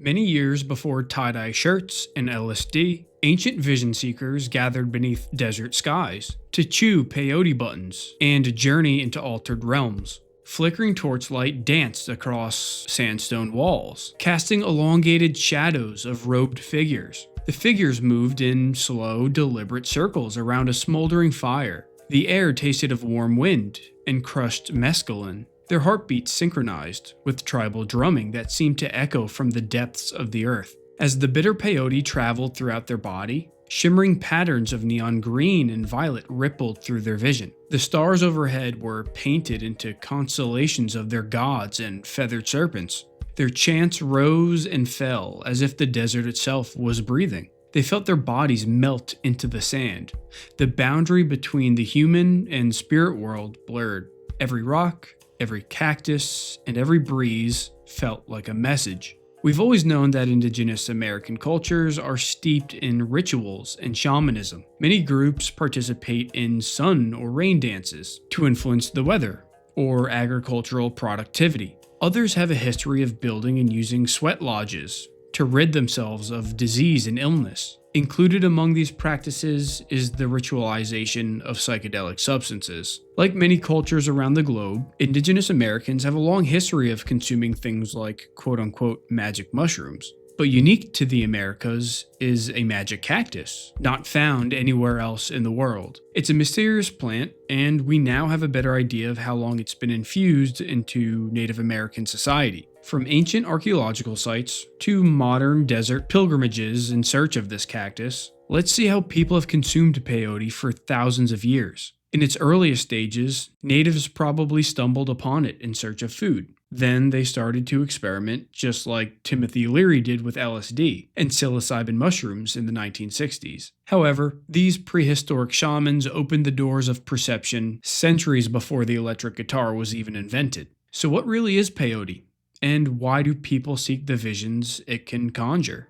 Many years before tie-dye shirts and LSD, ancient vision seekers gathered beneath desert skies to chew peyote buttons and journey into altered realms. Flickering torchlight danced across sandstone walls, casting elongated shadows of robed figures. The figures moved in slow, deliberate circles around a smoldering fire. The air tasted of warm wind and crushed mescaline. Their heartbeats synchronized with tribal drumming that seemed to echo from the depths of the earth. As the bitter peyote traveled throughout their body, shimmering patterns of neon green and violet rippled through their vision. The stars overhead were painted into constellations of their gods and feathered serpents. Their chants rose and fell as if the desert itself was breathing. They felt their bodies melt into the sand. The boundary between the human and spirit world blurred. Every rock, every cactus, and every breeze felt like a message. We've always known that indigenous American cultures are steeped in rituals and shamanism. Many groups participate in sun or rain dances to influence the weather or agricultural productivity. Others have a history of building and using sweat lodges to rid themselves of disease and illness. Included among these practices is the ritualization of psychedelic substances. Like many cultures around the globe, indigenous Americans have a long history of consuming things like quote-unquote magic mushrooms. But unique to the Americas is a magic cactus, not found anywhere else in the world. It's a mysterious plant, and we now have a better idea of how long it's been infused into Native American society. From ancient archaeological sites to modern desert pilgrimages in search of this cactus, let's see how people have consumed peyote for thousands of years. In its earliest stages, natives probably stumbled upon it in search of food. Then they started to experiment just like Timothy Leary did with LSD and psilocybin mushrooms in the 1960s. However, these prehistoric shamans opened the doors of perception centuries before the electric guitar was even invented. So what really is peyote? And why do people seek the visions it can conjure?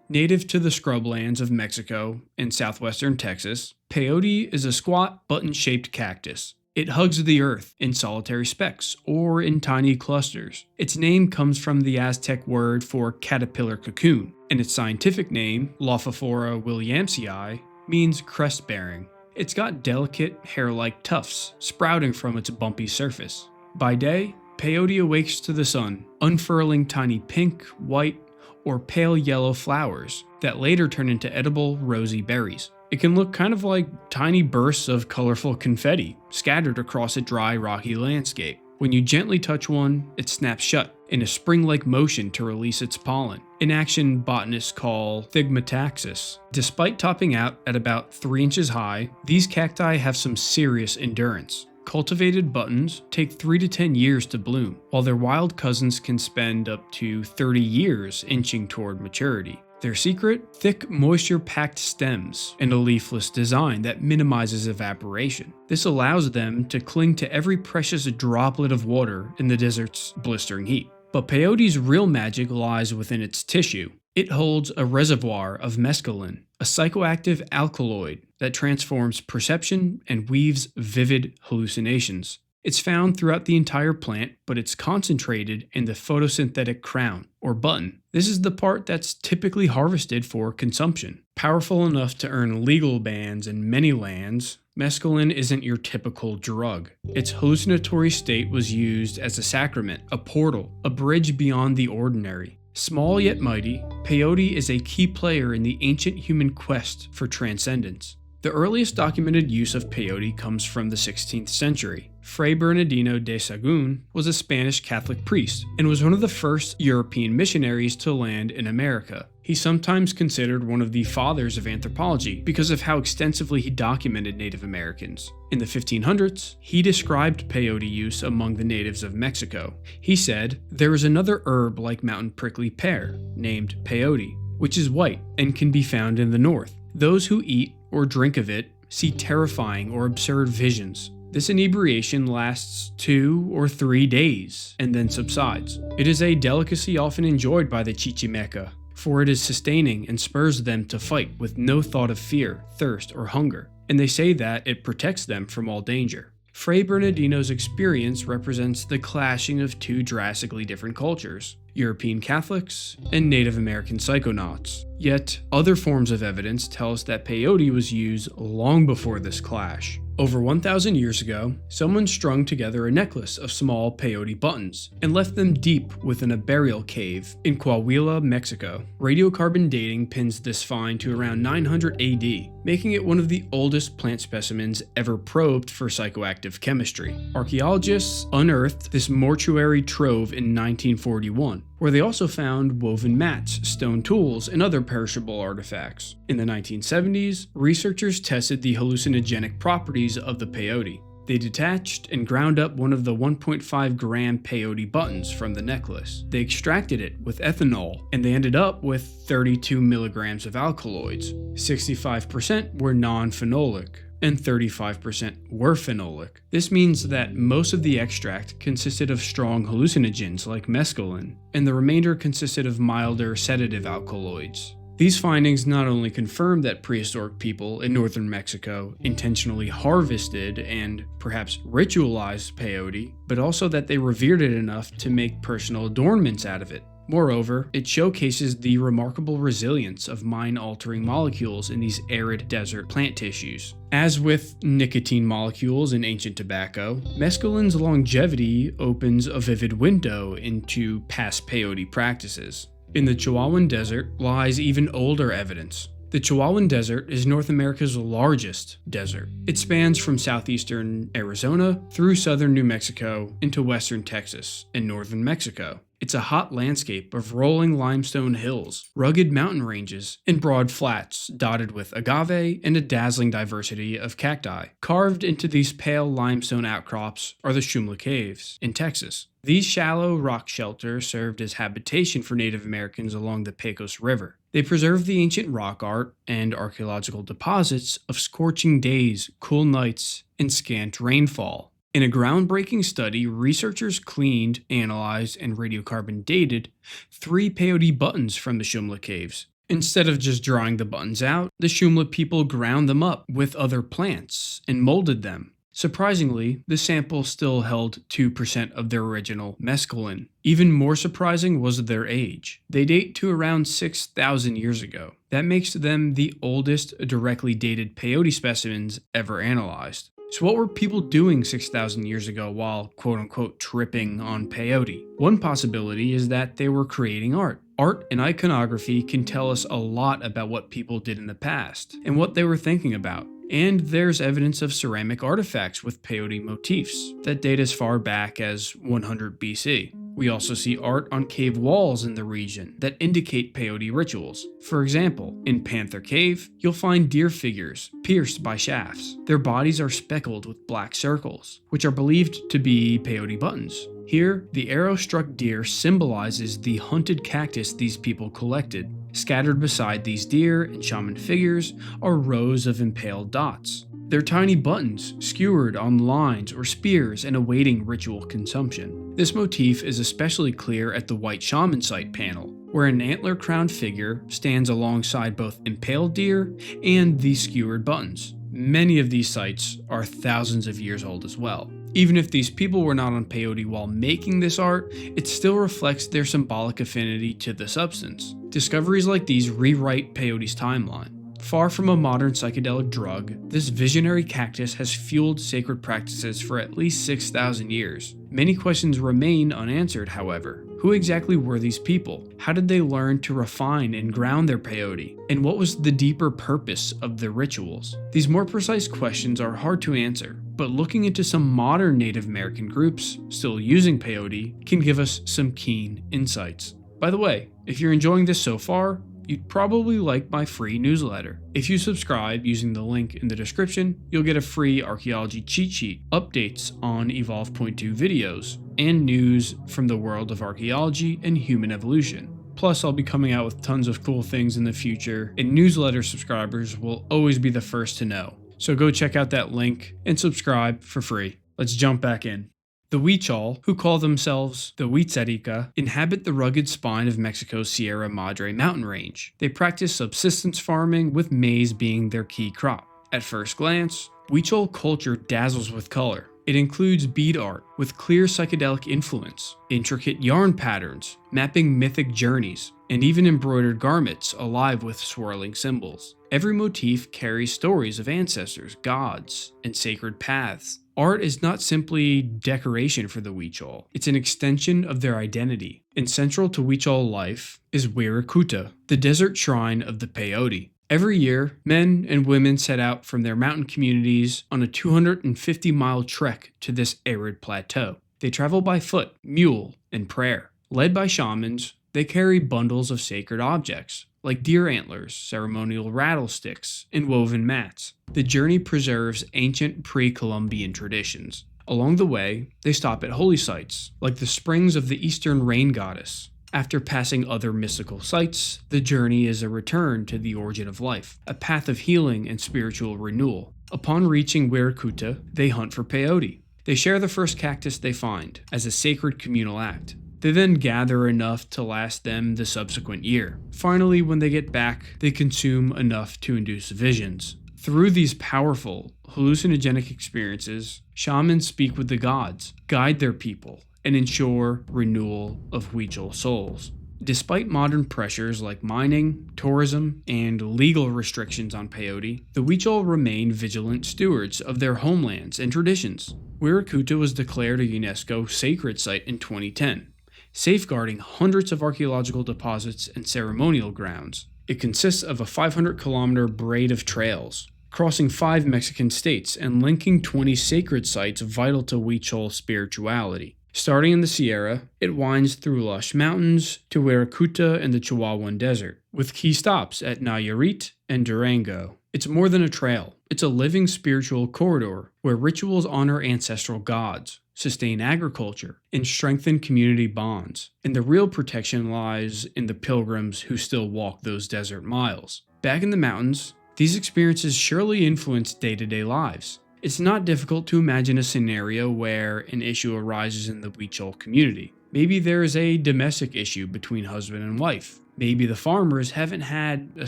Native to the scrublands of Mexico and southwestern Texas, peyote is a squat, button-shaped cactus. It hugs the earth in solitary specks or in tiny clusters. Its name comes from the Aztec word for caterpillar cocoon, and its scientific name, Lophophora williamsii, means crest-bearing. It's got delicate, hair-like tufts sprouting from its bumpy surface. By day, peyote awakes to the sun, unfurling tiny pink, white, or pale yellow flowers that later turn into edible, rosy berries. It can look kind of like tiny bursts of colorful confetti scattered across a dry, rocky landscape. When you gently touch one, it snaps shut in a spring-like motion to release its pollen, an action botanists call thigmotaxis. Despite topping out at about 3 inches high, these cacti have some serious endurance. Cultivated buttons take 3 to 10 years to bloom, while their wild cousins can spend up to 30 years inching toward maturity. Their secret? Thick, moisture-packed stems and a leafless design that minimizes evaporation. This allows them to cling to every precious droplet of water in the desert's blistering heat. But peyote's real magic lies within its tissue. It holds a reservoir of mescaline, a psychoactive alkaloid that transforms perception and weaves vivid hallucinations. It's found throughout the entire plant, but it's concentrated in the photosynthetic crown, or button. This is the part that's typically harvested for consumption. Powerful enough to earn legal bans in many lands, mescaline isn't your typical drug. Its hallucinatory state was used as a sacrament, a portal, a bridge beyond the ordinary. Small yet mighty, peyote is a key player in the ancient human quest for transcendence. The earliest documented use of peyote comes from the 16th century. Fray Bernardino de Sahagún was a Spanish Catholic priest and was one of the first European missionaries to land in America. He's sometimes considered one of the fathers of anthropology because of how extensively he documented Native Americans. In the 1500s, he described peyote use among the natives of Mexico. He said, "There is another herb like mountain prickly pear, named peyote, which is white and can be found in the north. Those who eat or drink of it see terrifying or absurd visions. This inebriation lasts 2 or 3 days and then subsides. It is a delicacy often enjoyed by the Chichimeca, for it is sustaining and spurs them to fight with no thought of fear, thirst, or hunger, and they say that it protects them from all danger." Fray Bernardino's experience represents the clashing of two drastically different cultures: European Catholics and Native American psychonauts. Yet, other forms of evidence tell us that peyote was used long before this clash. Over 1,000 years ago, someone strung together a necklace of small peyote buttons and left them deep within a burial cave in Coahuila, Mexico. Radiocarbon dating pins this find to around 900 AD, making it one of the oldest plant specimens ever probed for psychoactive chemistry. Archaeologists unearthed this mortuary trove in 1941, where they also found woven mats, stone tools, and other perishable artifacts. In the 1970s, researchers tested the hallucinogenic properties of the peyote. They detached and ground up one of the 1.5 gram peyote buttons from the necklace. They extracted it with ethanol, and they ended up with 32 milligrams of alkaloids. 65% were non-phenolic, and 35% were phenolic. This means that most of the extract consisted of strong hallucinogens like mescaline, and the remainder consisted of milder sedative alkaloids. These findings not only confirm that prehistoric people in northern Mexico intentionally harvested and perhaps ritualized peyote, but also that they revered it enough to make personal adornments out of it. Moreover, it showcases the remarkable resilience of mind-altering molecules in these arid desert plant tissues. As with nicotine molecules in ancient tobacco, mescaline's longevity opens a vivid window into past peyote practices. In the Chihuahuan Desert lies even older evidence. The Chihuahuan Desert is North America's largest desert. It spans from southeastern Arizona through southern New Mexico into western Texas and northern Mexico. It's a hot landscape of rolling limestone hills, rugged mountain ranges, and broad flats dotted with agave and a dazzling diversity of cacti. Carved into these pale limestone outcrops are the Shumla Caves in Texas. These shallow rock shelters served as habitation for Native Americans along the Pecos River. They preserved the ancient rock art and archaeological deposits of scorching days, cool nights, and scant rainfall. In a groundbreaking study, researchers cleaned, analyzed, and radiocarbon dated 3 peyote buttons from the Shumla Caves. Instead of just drawing the buttons out, the Shumla people ground them up with other plants and molded them. Surprisingly, the sample still held 2% of their original mescaline. Even more surprising was their age. They date to around 6,000 years ago. That makes them the oldest directly dated peyote specimens ever analyzed. So what were people doing 6,000 years ago while quote-unquote tripping on peyote? One possibility is that they were creating art. Art and iconography can tell us a lot about what people did in the past and what they were thinking about. And there's evidence of ceramic artifacts with peyote motifs that date as far back as 100 BC. We also see art on cave walls in the region that indicate peyote rituals. For example, in Panther Cave, you'll find deer figures pierced by shafts. Their bodies are speckled with black circles, which are believed to be peyote buttons. Here, the arrow-struck deer symbolizes the hunted cactus these people collected. Scattered beside these deer and shaman figures are rows of impaled dots. They're tiny buttons, skewered on lines or spears and awaiting ritual consumption. This motif is especially clear at the White Shaman site panel, where an antler-crowned figure stands alongside both impaled deer and these skewered buttons. Many of these sites are thousands of years old as well. Even if these people were not on peyote while making this art, it still reflects their symbolic affinity to the substance. Discoveries like these rewrite peyote's timeline. Far from a modern psychedelic drug, this visionary cactus has fueled sacred practices for at least 6,000 years. Many questions remain unanswered, however. Who exactly were these people? How did they learn to refine and ground their peyote? And what was the deeper purpose of their rituals? These more precise questions are hard to answer, but looking into some modern Native American groups still using peyote can give us some keen insights. By the way, if you're enjoying this so far, you'd probably like my free newsletter. If you subscribe using the link in the description, you'll get a free archaeology cheat sheet, updates on Evolve.2 videos, and news from the world of archaeology and human evolution. Plus, I'll be coming out with tons of cool things in the future, and newsletter subscribers will always be the first to know. So go check out that link and subscribe for free. Let's jump back in. The Huichol, who call themselves the Huitzerica, inhabit the rugged spine of Mexico's Sierra Madre mountain range. They practice subsistence farming, with maize being their key crop. At first glance, Huichol culture dazzles with color. It includes bead art with clear psychedelic influence, intricate yarn patterns mapping mythic journeys, and even embroidered garments alive with swirling symbols. Every motif carries stories of ancestors, gods, and sacred paths. Art is not simply decoration for the Huichol, it's an extension of their identity. And central to Huichol life is Wirikuta, the desert shrine of the Peyote. Every year, men and women set out from their mountain communities on a 250-mile trek to this arid plateau. They travel by foot, mule, and prayer. Led by shamans, they carry bundles of sacred objects, like deer antlers, ceremonial rattlesticks, and woven mats. The journey preserves ancient pre-Columbian traditions. Along the way, they stop at holy sites, like the springs of the Eastern Rain Goddess. After passing other mystical sites, the journey is a return to the origin of life, a path of healing and spiritual renewal. Upon reaching Wirikuta, they hunt for peyote. They share the first cactus they find, as a sacred communal act. They then gather enough to last them the subsequent year. Finally, when they get back, they consume enough to induce visions. Through these powerful, hallucinogenic experiences, shamans speak with the gods, guide their people, and ensure renewal of Huichol souls. Despite modern pressures like mining, tourism, and legal restrictions on peyote, the Huichol remain vigilant stewards of their homelands and traditions. Wirikuta was declared a UNESCO sacred site in 2010, safeguarding hundreds of archaeological deposits and ceremonial grounds. It consists of a 500-kilometer braid of trails, crossing 5 Mexican states and linking 20 sacred sites vital to Huichol spirituality. Starting in the Sierra, it winds through lush mountains to Wirikuta and the Chihuahuan Desert, with key stops at Nayarit and Durango. It's more than a trail. It's a living spiritual corridor where rituals honor ancestral gods, sustain agriculture, and strengthen community bonds. And the real protection lies in the pilgrims who still walk those desert miles. Back in the mountains, these experiences surely influence day-to-day lives. It's not difficult to imagine a scenario where an issue arises in the Huichol community. Maybe there is a domestic issue between husband and wife. Maybe the farmers haven't had a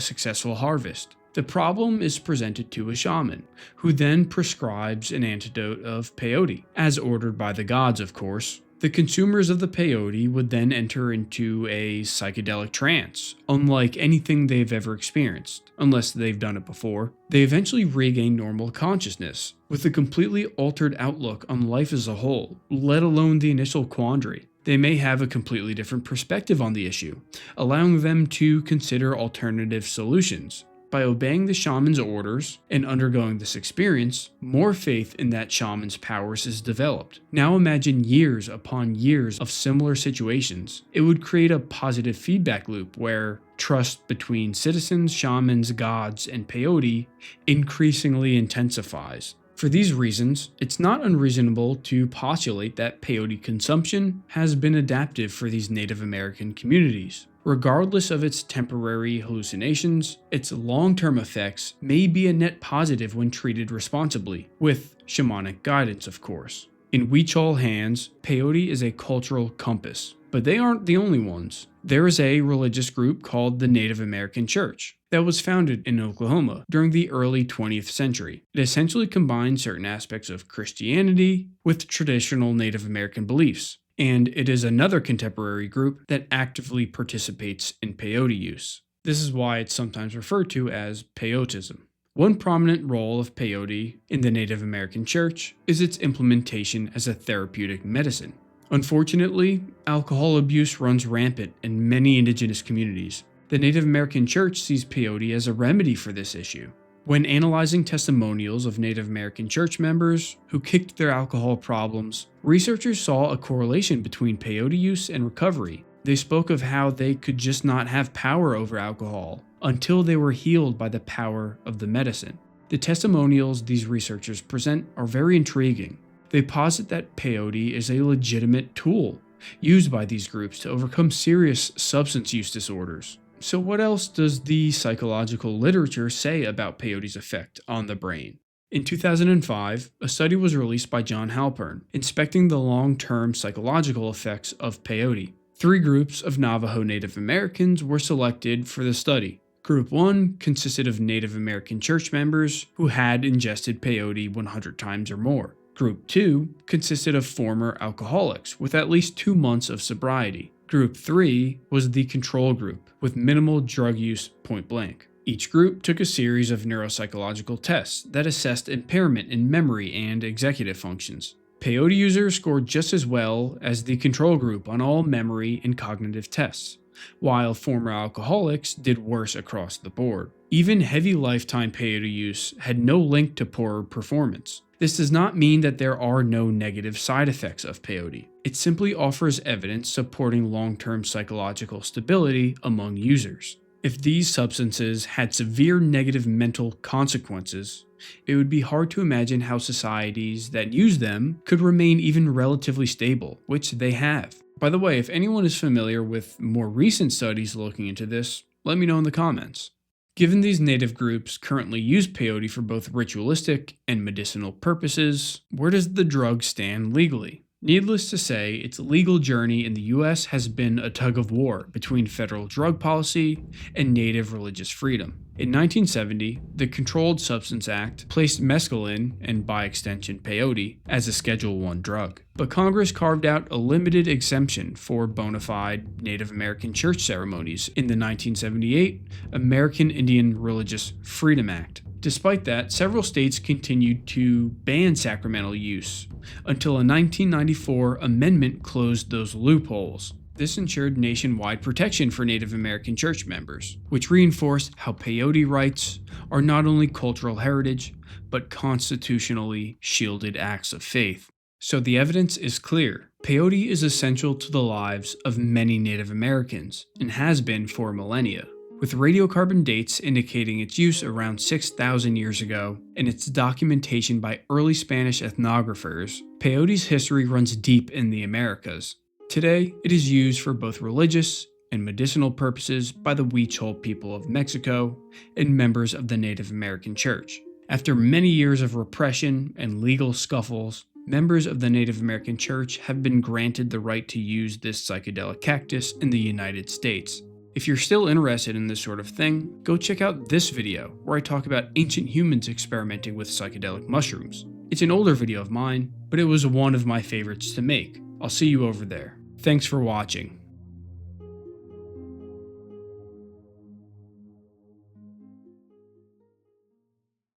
successful harvest. The problem is presented to a shaman, who then prescribes an antidote of peyote, as ordered by the gods, of course. The consumers of the peyote would then enter into a psychedelic trance, unlike anything they've ever experienced, unless they've done it before. They eventually regain normal consciousness, with a completely altered outlook on life as a whole, let alone the initial quandary. They may have a completely different perspective on the issue, allowing them to consider alternative solutions. By obeying the shaman's orders and undergoing this experience, more faith in that shaman's powers is developed. Now imagine years upon years of similar situations. It would create a positive feedback loop where trust between citizens, shamans, gods, and peyote increasingly intensifies. For these reasons, it's not unreasonable to postulate that peyote consumption has been adaptive for these Native American communities. Regardless of its temporary hallucinations, its long-term effects may be a net positive when treated responsibly, with shamanic guidance, of course. In Huichol hands, peyote is a cultural compass, but they aren't the only ones. There is a religious group called the Native American Church that was founded in Oklahoma during the early 20th century. It essentially combines certain aspects of Christianity with traditional Native American beliefs. And it is another contemporary group that actively participates in peyote use. This is why it's sometimes referred to as peyotism. One prominent role of peyote in the Native American Church is its implementation as a therapeutic medicine. Unfortunately, alcohol abuse runs rampant in many indigenous communities. The Native American Church sees peyote as a remedy for this issue. When analyzing testimonials of Native American church members who kicked their alcohol problems, researchers saw a correlation between peyote use and recovery. They spoke of how they could just not have power over alcohol until they were healed by the power of the medicine. The testimonials these researchers present are very intriguing. They posit that peyote is a legitimate tool used by these groups to overcome serious substance use disorders. So what else does the psychological literature say about peyote's effect on the brain? In 2005, a study was released by John Halpern, inspecting the long-term psychological effects of peyote. 3 groups of Navajo Native Americans were selected for the study. Group 1 consisted of Native American church members who had ingested peyote 100 times or more. Group 2 consisted of former alcoholics with at least 2 months of sobriety. Group 3 was the control group with minimal drug use point blank. Each group took a series of neuropsychological tests that assessed impairment in memory and executive functions. Peyote users scored just as well as the control group on all memory and cognitive tests, while former alcoholics did worse across the board. Even heavy lifetime peyote use had no link to poorer performance. This does not mean that there are no negative side effects of peyote. It simply offers evidence supporting long-term psychological stability among users. If these substances had severe negative mental consequences, it would be hard to imagine how societies that use them could remain even relatively stable, which they have. By the way, if anyone is familiar with more recent studies looking into this, let me know in the comments. Given these native groups currently use peyote for both ritualistic and medicinal purposes, where does the drug stand legally? Needless to say, its legal journey in the US has been a tug of war between federal drug policy and native religious freedom. In 1970, the Controlled Substance Act placed mescaline, and by extension peyote, as a Schedule I drug. But Congress carved out a limited exemption for bona fide Native American church ceremonies in the 1978 American Indian Religious Freedom Act. Despite that, several states continued to ban sacramental use until a 1994 amendment closed those loopholes. This ensured nationwide protection for Native American church members, which reinforced how peyote rites are not only cultural heritage, but constitutionally shielded acts of faith. So the evidence is clear. Peyote is essential to the lives of many Native Americans, and has been for millennia. With radiocarbon dates indicating its use around 6,000 years ago, and its documentation by early Spanish ethnographers, peyote's history runs deep in the Americas. Today, it is used for both religious and medicinal purposes by the Huichol people of Mexico and members of the Native American Church. After many years of repression and legal scuffles, members of the Native American Church have been granted the right to use this psychedelic cactus in the United States. If you're still interested in this sort of thing, go check out this video where I talk about ancient humans experimenting with psychedelic mushrooms. It's an older video of mine, but it was one of my favorites to make. I'll see you over there. Thanks for watching.